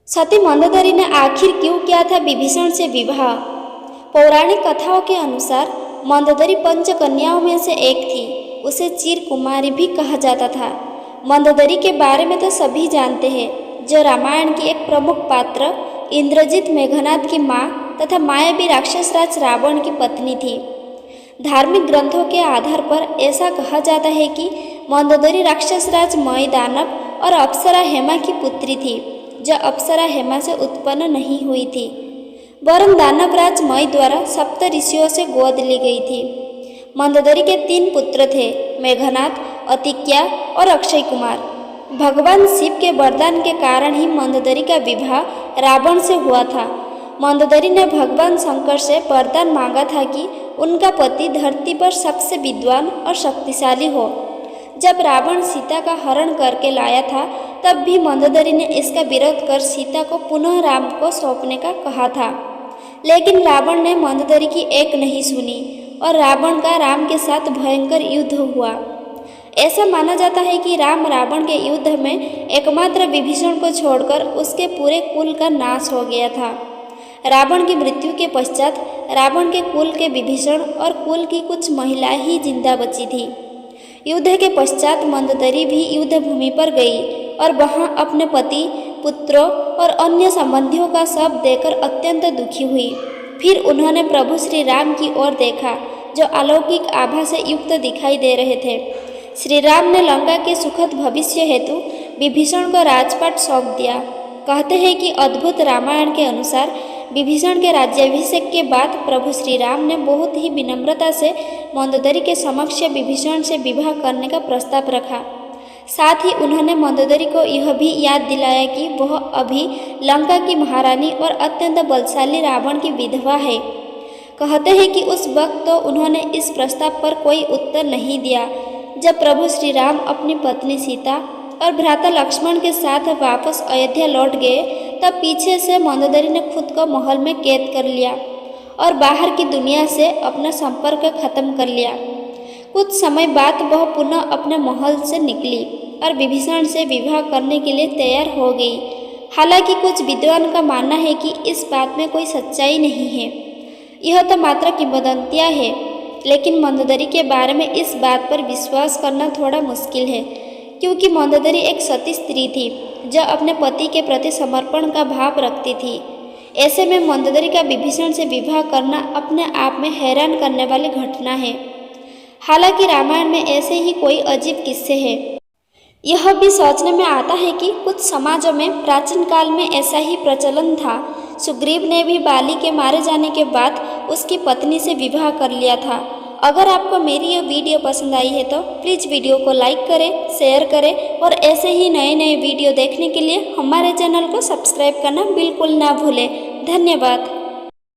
सती मंदोदरी ने आखिर क्यों किया था विभीषण से विवाह? पौराणिक कथाओं के अनुसार मंदोदरी पंचकन्याओं में से एक थी। उसे चिर कुमारी भी कहा जाता था। मंदोदरी के बारे में तो सभी जानते हैं, जो रामायण की एक प्रमुख पात्र इंद्रजित मेघनाद की माँ तथा मायावी राक्षस राज रावण की पत्नी थी। धार्मिक ग्रंथों के आधार पर ऐसा कहा जाता है कि मंदोदरी राक्षस राज मय दानव और अप्सरा हेमा की पुत्री थी, जो अप्सरा हेमा से उत्पन्न नहीं हुई थी, वरन दानवराज मय द्वारा सप्त ऋषियों से गोद ली गई थी। मंदोदरी के 3 पुत्र थे, मेघनाद, अतिक्या और अक्षय कुमार। भगवान शिव के वरदान के कारण ही मंदोदरी का विवाह रावण से हुआ था। मंदोदरी ने भगवान शंकर से वरदान मांगा था कि उनका पति धरती पर सबसे विद्वान और शक्तिशाली हो। जब रावण सीता का हरण करके लाया था, तब भी मंदोदरी ने इसका विरोध कर सीता को पुनः राम को सौंपने का कहा था, लेकिन रावण ने मंदोदरी की एक नहीं सुनी और रावण का राम के साथ भयंकर युद्ध हुआ। ऐसा माना जाता है कि राम रावण के युद्ध में एकमात्र विभीषण को छोड़कर उसके पूरे कुल का नाश हो गया था। रावण की मृत्यु के पश्चात रावण के कुल के विभीषण और कुल की कुछ महिलाएं ही जिंदा बची थी। युद्ध के पश्चात मंदोदरी भी युद्ध भूमि पर गई और वहां अपने पति, पुत्रों और अन्य संबंधियों का शव देखकर अत्यंत दुखी हुई। फिर उन्होंने प्रभु श्री राम की ओर देखा, जो अलौकिक आभा से युक्त दिखाई दे रहे थे। श्री राम ने लंका के सुखद भविष्य हेतु विभीषण को राजपाट सौंप दिया। कहते हैं कि अद्भुत रामायण के अनुसार विभीषण के राज्याभिषेक के बाद प्रभु श्री राम ने बहुत ही विनम्रता से मंदोदरी के समक्ष विभीषण से विवाह करने का प्रस्ताव रखा। साथ ही उन्होंने मंदोदरी को यह भी याद दिलाया कि वह अभी लंका की महारानी और अत्यंत बलशाली रावण की विधवा है। कहते हैं कि उस वक्त तो उन्होंने इस प्रस्ताव पर कोई उत्तर नहीं दिया। जब प्रभु श्री राम अपनी पत्नी सीता और भ्राता लक्ष्मण के साथ वापस अयोध्या लौट गए, तब पीछे से मंदोदरी ने खुद को महल में कैद कर लिया और बाहर की दुनिया से अपना संपर्क खत्म कर लिया। कुछ समय बाद वह पुनः अपने महल से निकली और विभीषण से विवाह करने के लिए तैयार हो गई। हालांकि कुछ विद्वान का मानना है कि इस बात में कोई सच्चाई नहीं है, यह तो मात्र किंवदंतियां है। लेकिन मंदोदरी के बारे में इस बात पर विश्वास करना थोड़ा मुश्किल है, क्योंकि मंदोदरी एक सती स्त्री थी जो अपने पति के प्रति समर्पण का भाव रखती थी। ऐसे में मंदोदरी का विभीषण से विवाह करना अपने आप में हैरान करने वाली घटना है। हालांकि रामायण में ऐसे ही कोई अजीब किस्से हैं। यह भी सोचने में आता है कि कुछ समाजों में प्राचीन काल में ऐसा ही प्रचलन था। सुग्रीव ने भी बाली के मारे जाने के बाद उसकी पत्नी से विवाह कर लिया था। अगर आपको मेरी यह वीडियो पसंद आई है तो प्लीज़ वीडियो को लाइक करें, शेयर करें और ऐसे ही नए नए वीडियो देखने के लिए हमारे चैनल को सब्सक्राइब करना बिल्कुल ना भूलें। धन्यवाद।